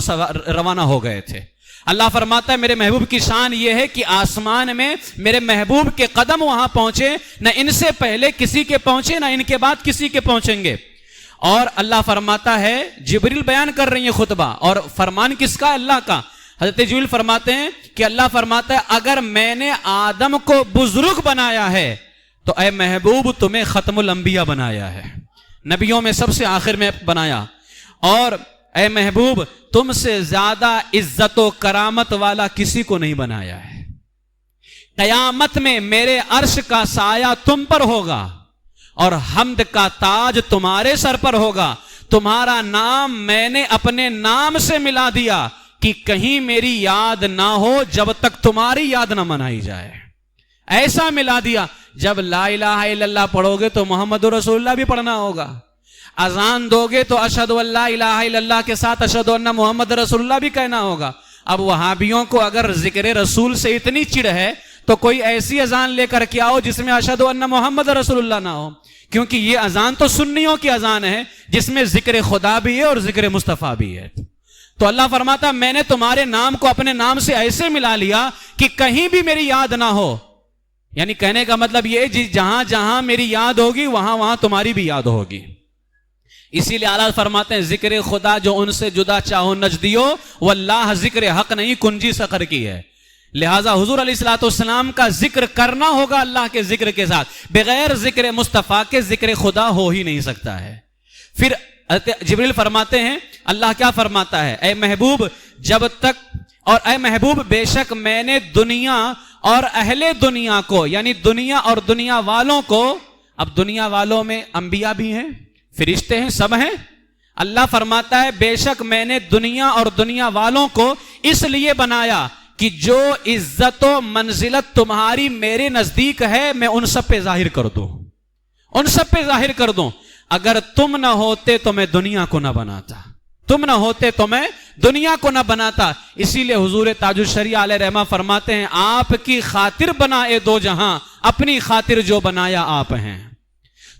روانہ ہو گئے تھے۔ اللہ فرماتا ہے میرے محبوب کی شان یہ ہے کہ آسمان میں میرے محبوب کے قدم وہاں پہنچے، نہ ان سے پہلے کسی کے پہنچے نہ ان کے بعد کسی کے پہنچیں گے۔ اور اللہ فرماتا ہے جبریل بیان کر رہی ہیں خطبہ، اور فرمان کس کا؟ اللہ کا۔ حضرت جبریل فرماتے ہیں کہ اللہ فرماتا ہے اگر میں نے آدم کو بزرگ بنایا ہے تو اے محبوب تمہیں ختم الانبیاء بنایا ہے، نبیوں میں سب سے آخر میں بنایا، اور اے محبوب تم سے زیادہ عزت و کرامت والا کسی کو نہیں بنایا ہے۔ قیامت میں میرے عرش کا سایہ تم پر ہوگا اور حمد کا تاج تمہارے سر پر ہوگا۔ تمہارا نام میں نے اپنے نام سے ملا دیا کہ کہیں میری یاد نہ ہو جب تک تمہاری یاد نہ منائی جائے، ایسا ملا دیا۔ جب لا الہ الا اللہ پڑھو گے تو محمد رسول اللہ بھی پڑھنا ہوگا، اذان دو گے تو اشہد ان لا الہ الا اللہ کے ساتھ اشہد ان محمد رسول اللہ بھی کہنا ہوگا. اب وہابیوں کو اگر ذکر رسول سے اتنی چڑ ہے تو کوئی ایسی اذان لے کر کے آؤ جس میں اشہد ان محمد رسول اللہ نہ ہو، کیونکہ یہ اذان تو سنیوں کی اذان ہے جس میں ذکر خدا بھی ہے اور ذکر مصطفیٰ بھی ہے. تو اللہ فرماتا میں نے تمہارے نام کو اپنے نام سے ایسے ملا لیا کہ کہیں بھی میری یاد نہ ہو. یعنی کہنے کا مطلب یہ جہاں جہاں میری یاد ہوگی وہاں وہاں تمہاری بھی یاد ہوگی. اسی لیے اللہ فرماتے ہیں ذکر خدا جو ان سے جدا چاہو نجدیو واللہ ذکر حق نہیں کنجی سقر کی ہے. لہٰذا حضور علیہ الصلوۃ والسلام کا ذکر کرنا ہوگا اللہ کے ذکر کے ساتھ. بغیر ذکر مصطفیٰ کے ذکر خدا ہو ہی نہیں سکتا ہے. پھر جبریل فرماتے ہیں اللہ کیا فرماتا ہے، اے محبوب جب تک اور اے محبوب بے شک میں نے دنیا اور اہل دنیا کو یعنی دنیا اور دنیا والوں کو، اب دنیا والوں میں انبیاء بھی ہیں فرشتے ہیں سب ہیں. اللہ فرماتا ہے بے شک میں نے دنیا اور دنیا والوں کو اس لیے بنایا کہ جو عزت و منزلت تمہاری میرے نزدیک ہے میں ان سب پہ ظاہر کر دوں، ان سب پہ ظاہر کر دوں. اگر تم نہ ہوتے تو میں دنیا کو نہ بناتا، تم نہ ہوتے تو میں دنیا کو نہ بناتا. اسی لیے حضور تاج الشریعہ علیہ رحمہ فرماتے ہیں آپ کی خاطر بنائے دو جہاں، اپنی خاطر جو بنایا آپ ہیں.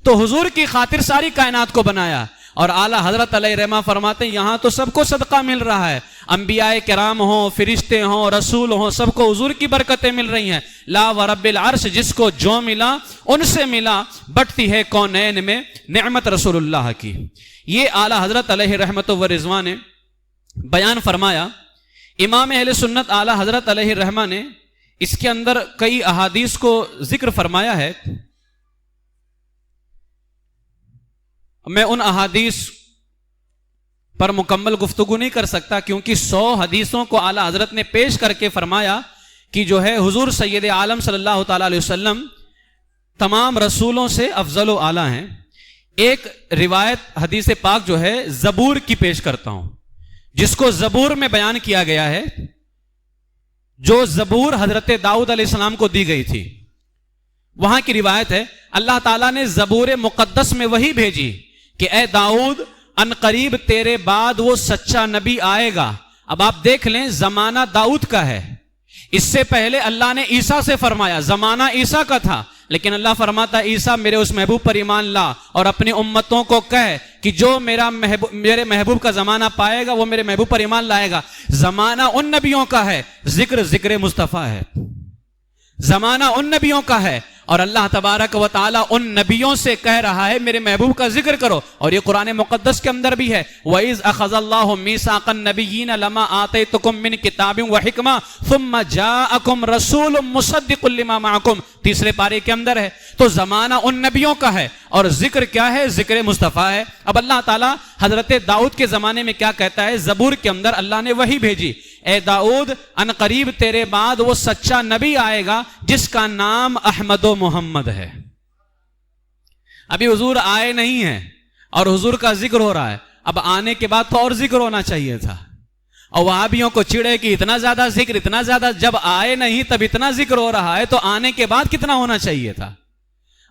تو حضور کی خاطر ساری کائنات کو بنایا. اور اعلیٰ حضرت علیہ رحمہ فرماتے ہیں یہاں تو سب کو صدقہ مل رہا ہے، انبیاء کرام ہوں، فرشتے ہوں، رسول ہوں، سب کو حضور کی برکتیں مل رہی ہیں. لا ورب العرش جس کو جو ملا ان سے ملا، بٹتی ہے کونین میں نعمت رسول اللہ کی. یہ اعلیٰ حضرت علیہ رحمت و رضوان نے بیان فرمایا. امام اہل سنت اعلیٰ حضرت علیہ رحمہ نے اس کے اندر کئی احادیث کو ذکر فرمایا ہے. میں ان احادیث پر مکمل گفتگو نہیں کر سکتا کیونکہ 100 حدیثوں کو اعلیٰ حضرت نے پیش کر کے فرمایا کہ جو ہے حضور سید عالم صلی اللہ تعالیٰ علیہ وسلم تمام رسولوں سے افضل و اعلیٰ ہیں. ایک روایت حدیث پاک جو ہے زبور کی پیش کرتا ہوں جس کو زبور میں بیان کیا گیا ہے، جو زبور حضرت داؤد علیہ السلام کو دی گئی تھی. وہاں کی روایت ہے اللہ تعالیٰ نے زبور مقدس میں وہی بھیجی کہ اے داؤد ان قریب تیرے بعد وہ سچا نبی آئے گا. اب آپ دیکھ لیں زمانہ داؤد کا ہے، اس سے پہلے اللہ نے عیسیٰ سے فرمایا، زمانہ عیسیٰ کا تھا، لیکن اللہ فرماتا ہے عیسیٰ میرے اس محبوب پر ایمان لا اور اپنی امتوں کو کہے کہ جو میرے محبوب کا زمانہ پائے گا وہ میرے محبوب پر ایمان لائے گا. زمانہ ان نبیوں کا ہے، ذکر مصطفیٰ ہے، زمانہ ان نبیوں کا ہے. اور اللہ تبارک و تعالیٰ ان نبیوں سے کہہ رہا ہے میرے محبوب کا ذکر کرو. اور یہ قرآن مقدس کے اندر بھی ہے وَإِذْ أَخَذَ اللَّهُ مِيثَاقَ النَّبِيِّينَ لَمَا آتَيْتُكُم مِّن كِتَابٍ وَحِكْمَةٍ ثُمَّ جَاءَكُمْ رَسُولٌ مُصَدِّقٌ لِّمَا مَعَكُمْ. تیسرے پارے کے اندر ہے. تو زمانہ ان نبیوں کا ہے اور ذکر کیا ہے؟ ذکر مصطفیٰ ہے. اب اللہ تعالیٰ حضرت داؤد کے زمانے میں کیا کہتا ہے؟ زبور کے اندر اللہ نے وہی بھیجی، اے داؤد ان قریب تیرے بعد وہ سچا نبی آئے گا جس کا نام احمد و محمد ہے. ابھی حضور آئے نہیں ہیں اور حضور کا ذکر ہو رہا ہے. اب آنے کے بعد تو اور ذکر ہونا چاہیے تھا. اور وہابیوں کو چڑے کہ اتنا زیادہ ذکر، اتنا زیادہ، جب آئے نہیں تب اتنا ذکر ہو رہا ہے تو آنے کے بعد کتنا ہونا چاہیے تھا.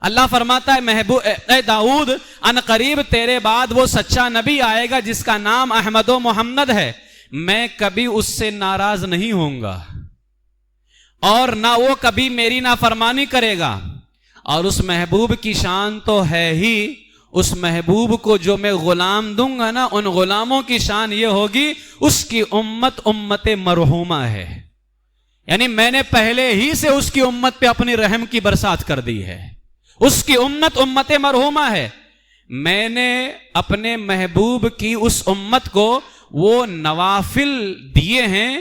اللہ فرماتا ہے محبوب اے داؤد ان قریب تیرے بعد وہ سچا نبی آئے گا جس کا نام احمد و محمد ہے. میں کبھی اس سے ناراض نہیں ہوں گا اور نہ وہ کبھی میری نافرمانی کرے گا. اور اس محبوب کی شان تو ہے ہی، اس محبوب کو جو میں غلام دوں گا نا ان غلاموں کی شان یہ ہوگی اس کی امت مرحومہ ہے. یعنی میں نے پہلے ہی سے اس کی امت پہ اپنی رحم کی برسات کر دی ہے. اس کی امت مرحومہ ہے. میں نے اپنے محبوب کی اس امت کو وہ نوافل دیے ہیں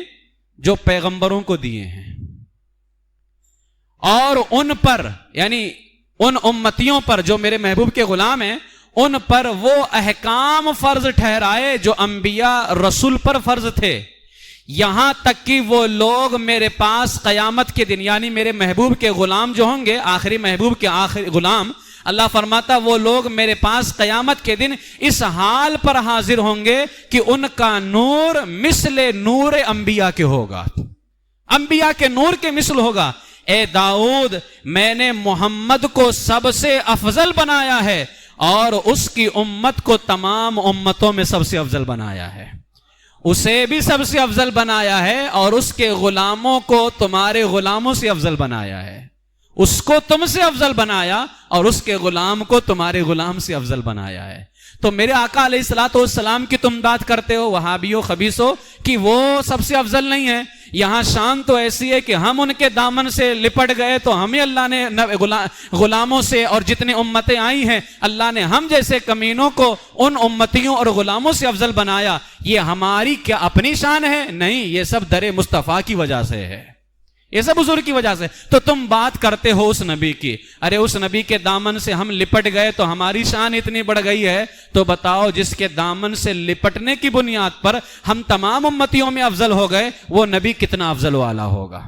جو پیغمبروں کو دیے ہیں، اور ان پر یعنی ان امتیوں پر جو میرے محبوب کے غلام ہیں ان پر وہ احکام فرض ٹھہرائے جو انبیاء رسول پر فرض تھے، یہاں تک کہ وہ لوگ میرے پاس قیامت کے دن یعنی میرے محبوب کے غلام جو ہوں گے، آخری محبوب کے آخری غلام، اللہ فرماتا وہ لوگ میرے پاس قیامت کے دن اس حال پر حاضر ہوں گے کہ ان کا نور مثل نور انبیاء کے ہوگا، انبیاء کے نور کے مثل ہوگا. اے داؤد میں نے محمد کو سب سے افضل بنایا ہے اور اس کی امت کو تمام امتوں میں سب سے افضل بنایا ہے، اسے بھی سب سے افضل بنایا ہے، اور اس کے غلاموں کو تمہارے غلاموں سے افضل بنایا ہے، اس کو تم سے افضل بنایا اور اس کے غلام کو تمہارے غلام سے افضل بنایا ہے۔ تو میرے آقا علیہ الصلوۃ والسلام کی تم بات کرتے ہو وہابیوں خبیثوں کہ وہ سب سے افضل نہیں ہے، یہاں شان تو ایسی ہے کہ ہم ان کے دامن سے لپٹ گئے تو ہمیں اللہ نے غلاموں سے، اور جتنے امتیں آئی ہیں اللہ نے ہم جیسے کمینوں کو ان امتیوں اور غلاموں سے افضل بنایا۔ یہ ہماری کیا اپنی شان ہے؟ نہیں، یہ سب در مصطفیٰ کی وجہ سے ہے، یہ سب حضور کی وجہ سے۔ تو تم بات کرتے ہو اس نبی کی، ارے اس نبی کے دامن سے ہم لپٹ گئے تو ہماری شان اتنی بڑھ گئی ہے، تو بتاؤ جس کے دامن سے لپٹنے کی بنیاد پر ہم تمام امتیوں میں افضل ہو گئے، وہ نبی کتنا افضل والا ہوگا؟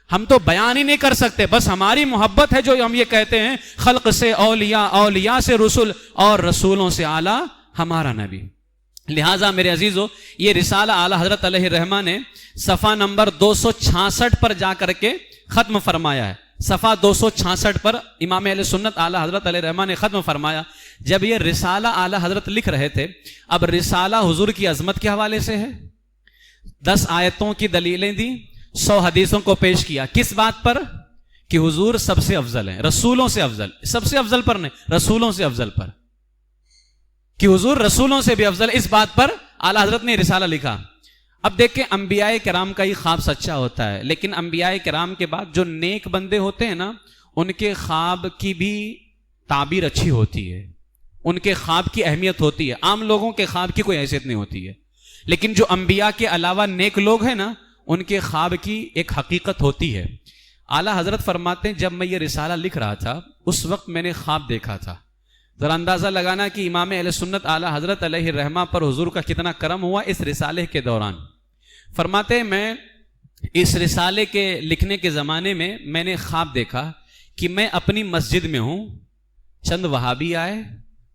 ہم تو بیان ہی نہیں کر سکتے، بس ہماری محبت ہے جو ہم یہ کہتے ہیں خلق سے اولیاء، اولیاء سے رسول، اور رسولوں سے اعلیٰ ہمارا نبی۔ لہٰذا میرے عزیزو، یہ رسالہ اعلیٰ حضرت علیہ الرحمہ نے صفحہ نمبر 266 پر جا کر کے ختم فرمایا ہے۔ صفحہ 266 پر امام اہل سنت اعلیٰ حضرت علیہ الرحمہ نے ختم فرمایا۔ جب یہ رسالہ اعلیٰ حضرت لکھ رہے تھے، اب رسالہ حضور کی عظمت کے حوالے سے ہے، 10 آیتوں کی دلیلیں دی، 100 حدیثوں کو پیش کیا، کس بات پر؟ کہ حضور سب سے افضل ہیں، رسولوں سے افضل، سب سے افضل پر نہیں، رسولوں سے افضل پر، کہ حضور رسولوں سے بھی افضل، اس بات پر اعلیٰ حضرت نے رسالہ لکھا۔ اب دیکھیں، انبیاء کرام کا یہ خواب سچا ہوتا ہے، لیکن انبیاء کرام کے بعد جو نیک بندے ہوتے ہیں نا، ان کے خواب کی بھی تعبیر اچھی ہوتی ہے، ان کے خواب کی اہمیت ہوتی ہے، عام لوگوں کے خواب کی کوئی حیثیت نہیں ہوتی ہے، لیکن جو انبیاء کے علاوہ نیک لوگ ہیں نا، ان کے خواب کی ایک حقیقت ہوتی ہے۔ اعلیٰ حضرت فرماتے ہیں جب میں یہ رسالہ لکھ رہا تھا اس وقت میں نے خواب دیکھا تھا۔ ذرا اندازہ لگانا کہ امام اہل سنت اعلیٰ حضرت علیہ الرحمہ پر حضور کا کتنا کرم ہوا اس رسالے کے دوران۔ فرماتے ہیں میں اس رسالے کے لکھنے کے زمانے میں نے خواب دیکھا کہ میں اپنی مسجد میں ہوں، چند وہابی آئے،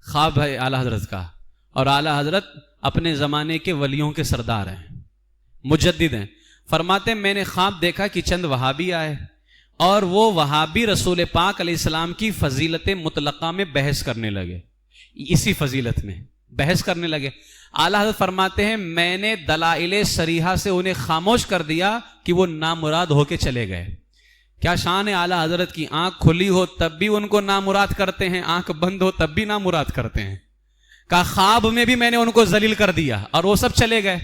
خواب ہے اعلیٰ حضرت کا، اور اعلیٰ حضرت اپنے زمانے کے ولیوں کے سردار ہیں، مجدد ہیں۔ فرماتے ہیں میں نے خواب دیکھا کہ چند وہابی آئے اور وہ وہابی رسول پاک علیہ السلام کی فضیلت مطلقہ میں بحث کرنے لگے، اسی فضیلت میں بحث کرنے لگے۔ اعلیٰ حضرت فرماتے ہیں میں نے دلائل صریحہ سے انہیں خاموش کر دیا کہ وہ نامراد ہو کے چلے گئے۔ کیا شان ہے اعلیٰ حضرت کی، آنکھ کھلی ہو تب بھی ان کو نامراد کرتے ہیں، آنکھ بند ہو تب بھی نامراد کرتے ہیں۔ کہا خواب میں بھی میں نے ان کو ذلیل کر دیا اور وہ سب چلے گئے۔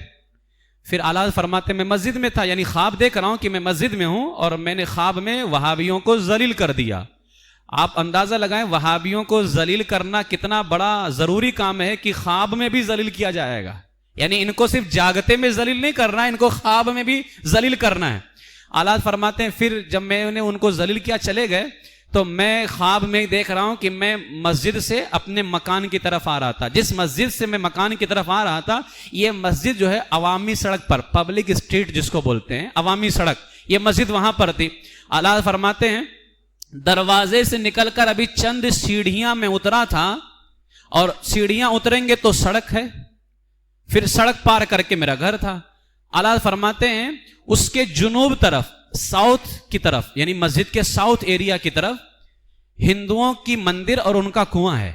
پھر اعلیٰ حضرت فرماتے ہیں میں مسجد میں تھا، یعنی خواب دیکھ رہا ہوں کہ میں مسجد میں ہوں اور میں نے خواب میں وہابیوں کو ذلیل کر دیا۔ آپ اندازہ لگائیں وہابیوں کو ذلیل کرنا کتنا بڑا ضروری کام ہے کہ خواب میں بھی ذلیل کیا جائے گا، یعنی ان کو صرف جاگتے میں ذلیل نہیں کرنا ہے، ان کو خواب میں بھی ذلیل کرنا ہے۔ اعلیٰ فرماتے ہیں پھر جب میں نے ان کو ذلیل کیا چلے گئے تو میں خواب میں دیکھ رہا ہوں کہ میں مسجد سے اپنے مکان کی طرف آ رہا تھا۔ جس مسجد سے میں مکان کی طرف آ رہا تھا یہ مسجد جو ہے عوامی سڑک پر، پبلک اسٹریٹ جس کو بولتے ہیں، عوامی سڑک، یہ مسجد وہاں پر تھی۔ اعلیٰ فرماتے ہیں دروازے سے نکل کر ابھی چند سیڑھیاں میں اترا تھا، اور سیڑھیاں اتریں گے تو سڑک ہے، پھر سڑک پار کر کے میرا گھر تھا۔ اعلیٰ فرماتے ہیں اس کے جنوب طرف، ساؤتھ کی طرف، یعنی مسجد کے ساؤتھ ایریا کی طرف ہندوؤں کی مندر اور ان کا کنواں ہے۔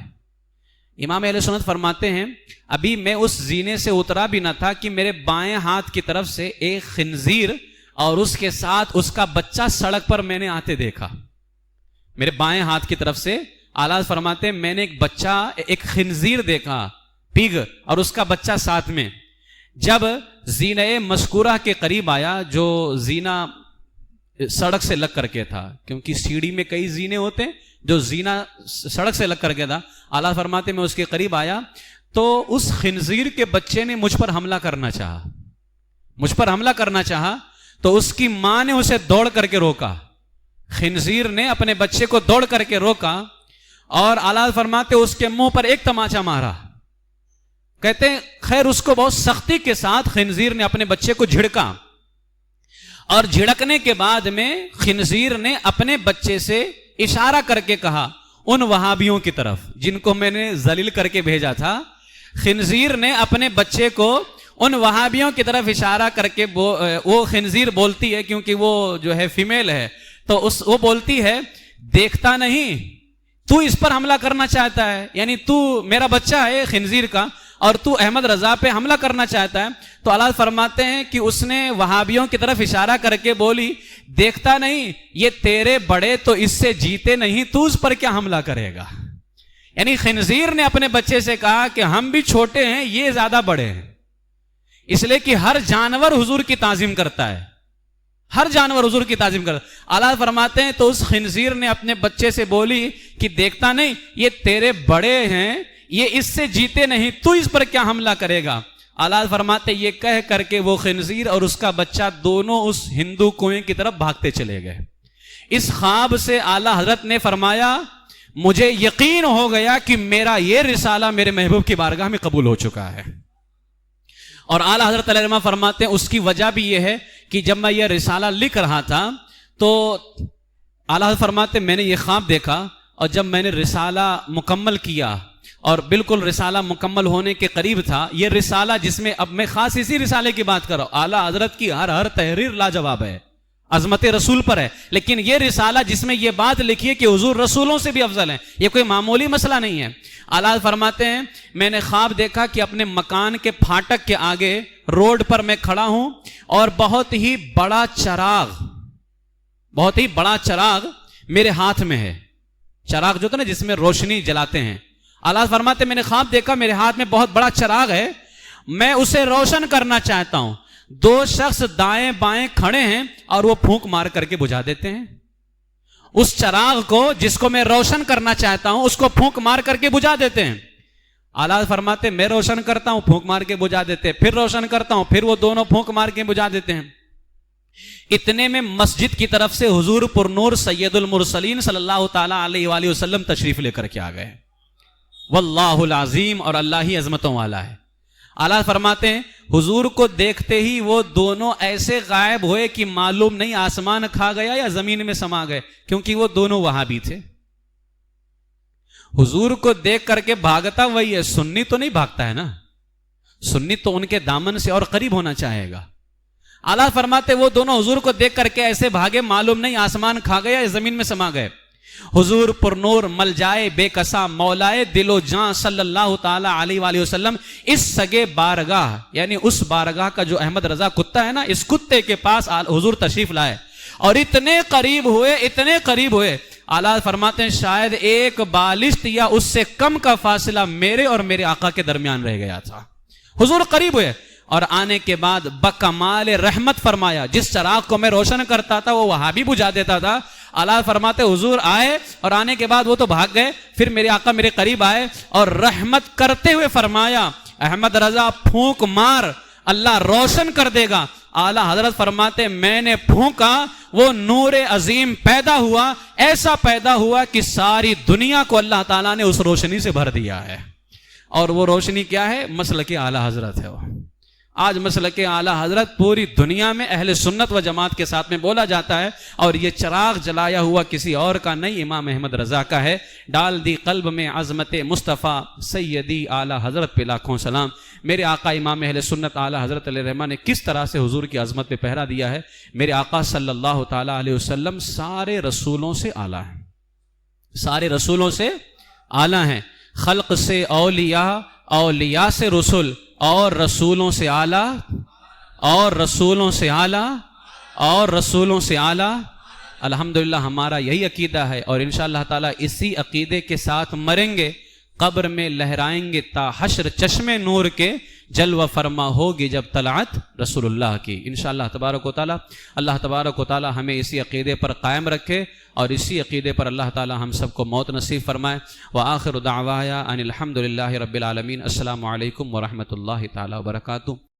امام اہل سنت فرماتے ہیں ابھی میں اس زینے سے اترا بھی نہ تھا کہ میرے بائیں ہاتھ کی طرف سے ایک خنزیر اور اس کے ساتھ اس کا بچہ سڑک پر میں نے آتے دیکھا۔ میرے بائیں ہاتھ کی طرف سے اعلیٰ فرماتے ہیں میں نے ایک بچہ، ایک خنزیر دیکھا، پگ، اور اس کا بچہ ساتھ میں۔ جب زینہ مذکورہ کے قریب آیا، جو زینہ سڑک سے لگ کر کے تھا، کیونکہ سیڑھی میں کئی زینے ہوتے ہیں، جو زینہ سڑک سے لگ کر کے تھا، اعلیٰ فرماتے میں اس کے قریب آیا تو اس خنزیر کے بچے نے مجھ پر حملہ کرنا چاہا، تو اس کی ماں نے اسے دوڑ کر کے روکا۔ خنزیر نے اپنے بچے کو دوڑ کر کے روکا اور اعلیٰ فرماتے اس کے منہ پر ایک تماچا مارا۔ کہتے ہیں خیر اس کو بہت سختی کے ساتھ خنزیر نے اپنے بچے کو جھڑکا، اور جھڑکنے کے بعد میں خنزیر نے اپنے بچے سے اشارہ کر کے کہا ان وہابیوں کی طرف جن کو میں نے ذلیل کر کے بھیجا تھا۔ خنزیر نے اپنے بچے کو ان وہابیوں کی طرف اشارہ کر کے، وہ خنزیر بولتی ہے کیونکہ وہ جو ہے فیمیل ہے، تو وہ بولتی ہے دیکھتا نہیں تو اس پر حملہ کرنا چاہتا ہے، یعنی تو میرا بچہ ہے خنزیر کا اور تو احمد رضا پہ حملہ کرنا چاہتا ہے. تو اللہ فرماتے ہیں کہ اس نے وہابیوں کی طرف اشارہ کر کے بولی دیکھتا نہیں یہ تیرے بڑے تو اس سے جیتے نہیں، تو اس پر کیا حملہ کرے گا. یعنی خنزیر نے اپنے بچے سے کہا کہ ہم بھی چھوٹے ہیں، یہ زیادہ بڑے ہیں. اس لیے کہ ہر جانور حضور کی تعظیم کرتا ہے، ہر جانور حضور کی تعظیم کرتا ہے. اللہ فرماتے ہیں تو اس خنزیر نے اپنے بچے سے بولی کہ دیکھتا نہیں یہ تیرے بڑے ہیں، یہ اس سے جیتے نہیں، تو اس پر کیا حملہ کرے گا. اللہ فرماتے یہ کہہ کر کے وہ خنزیر اور اس کا بچہ دونوں اس ہندو کنویں کی طرف بھاگتے چلے گئے. اس خواب سے اعلیٰ حضرت نے فرمایا مجھے یقین ہو گیا کہ میرا یہ رسالہ میرے محبوب کی بارگاہ میں قبول ہو چکا ہے. اور اعلیٰ حضرت علیہ الرحمہ فرماتے ہیں اس کی وجہ بھی یہ ہے کہ جب میں یہ رسالہ لکھ رہا تھا تو اعلیٰ حضرت فرماتے میں نے یہ خواب دیکھا، اور جب میں نے رسالہ مکمل کیا اور بالکل رسالہ مکمل ہونے کے قریب تھا، یہ رسالہ جس میں اب میں خاص اسی رسالے کی بات کر رہا ہوں، اعلیٰ حضرت کی ہر تحریر لاجواب ہے، عظمت رسول پر ہے، لیکن یہ رسالہ جس میں یہ بات لکھی ہے کہ حضور رسولوں سے بھی افضل ہیں، یہ کوئی معمولی مسئلہ نہیں ہے. اعلیٰ فرماتے ہیں میں نے خواب دیکھا کہ اپنے مکان کے پھاٹک کے آگے روڈ پر میں کھڑا ہوں اور بہت ہی بڑا چراغ میرے ہاتھ میں ہے. چراغ جو تھا نا جس میں روشنی جلاتے ہیں، اعلیٰ فرماتے میں نے خواب دیکھا میرے ہاتھ میں بہت بڑا چراغ ہے، میں اسے روشن کرنا چاہتا ہوں. دو شخص دائیں بائیں کھڑے ہیں اور وہ پھونک مار کر کے بجھا دیتے ہیں. اس چراغ کو جس کو میں روشن کرنا چاہتا ہوں اس کو پھونک مار کر کے بجھا دیتے ہیں. اعلیٰ فرماتے میں روشن کرتا ہوں، پھونک مار کے بجھا دیتے ہیں، پھر روشن کرتا ہوں، پھر وہ دونوں پھونک مار کے بجھا دیتے ہیں. اتنے میں مسجد کی طرف سے حضور پر نور سید المرسلین صلی اللہ تعالی علیہ وآلہ وسلم تشریف لے کر کے آ گئے. واللہ العظیم، اور اللہ ہی عظمتوں والا ہے. اعلیٰ فرماتے ہیں حضور کو دیکھتے ہی وہ دونوں ایسے غائب ہوئے کہ معلوم نہیں آسمان کھا گیا یا زمین میں سما گئے، کیونکہ وہ دونوں وہابی تھے. حضور کو دیکھ کر کے بھاگتا وہی ہے، سنی تو نہیں بھاگتا ہے نا، سنی تو ان کے دامن سے اور قریب ہونا چاہے گا. اعلیٰ فرماتے وہ دونوں حضور کو دیکھ کر کے ایسے بھاگے معلوم نہیں آسمان کھا گیا یا زمین میں سما گئے. حضور پر نور مل جائے بے کسا مولائے دل و جاں صلی اللہ تعالی علیہ وآلہ وسلم اس سگے بارگاہ، یعنی اس بارگاہ کا جو احمد رضا کتا ہے نا، اس کتے کے پاس حضور تشریف لائے اور اتنے قریب ہوئے اعلیٰ فرماتے ہیں شاید ایک بالشت یا اس سے کم کا فاصلہ میرے اور میرے آقا کے درمیان رہ گیا تھا. حضور قریب ہوئے اور آنے کے بعد بکمال رحمت فرمایا. جس چراغ کو میں روشن کرتا تھا وہ وہاں بھی بجھا دیتا تھا. اعلیٰ فرماتے حضور آئے اور آنے کے بعد وہ تو بھاگ گئے، پھر میرے آقا میرے قریب آئے اور رحمت کرتے ہوئے فرمایا احمد رضا پھونک مار، اللہ روشن کر دے گا. اعلیٰ حضرت فرماتے میں نے پھونکا، وہ نور عظیم پیدا ہوا، ایسا پیدا ہوا کہ ساری دنیا کو اللہ تعالیٰ نے اس روشنی سے بھر دیا ہے. اور وہ روشنی کیا ہے؟ مسلک اعلیٰ حضرت ہے. وہ آج مسلک اعلیٰ حضرت پوری دنیا میں اہل سنت و جماعت کے ساتھ میں بولا جاتا ہے، اور یہ چراغ جلایا ہوا کسی اور کا نہیں، امام احمد رضا کا ہے. ڈال دی قلب میں عظمت مصطفیٰ سیدی اعلیٰ حضرت پہ لاکھوں سلام. میرے آقا امام اہل سنت اعلیٰ حضرت علیہ الرحمہ نے کس طرح سے حضور کی عظمت پہ پہرا دیا ہے. میرے آقا صلی اللہ تعالیٰ علیہ وسلم سارے رسولوں سے اعلیٰ ہیں، سارے رسولوں سے اعلیٰ ہیں. خلق سے اولیاء، اولیاء سے رسول، اور رسولوں سے اعلیٰ، اور رسولوں سے اعلیٰ، اور رسولوں سے اعلیٰ. الحمدللہ ہمارا یہی عقیدہ ہے اور انشاءاللہ تعالیٰ اسی عقیدے کے ساتھ مریں گے، قبر میں لہرائیں گے تا حشر چشمے نور کے، جلوہ فرما ہوگی جب طلعت رسول اللہ کی. انشاءاللہ تبارک و تعالیٰ اللہ تبارک و تعالیٰ ہمیں اسی عقیدے پر قائم رکھے اور اسی عقیدے پر اللہ تعالیٰ ہم سب کو موت نصیب فرمائے. وآخر دعوایا ان الحمدللہ رب العالمین. السلام علیکم ورحمۃ اللہ تعالیٰ وبرکاتہ.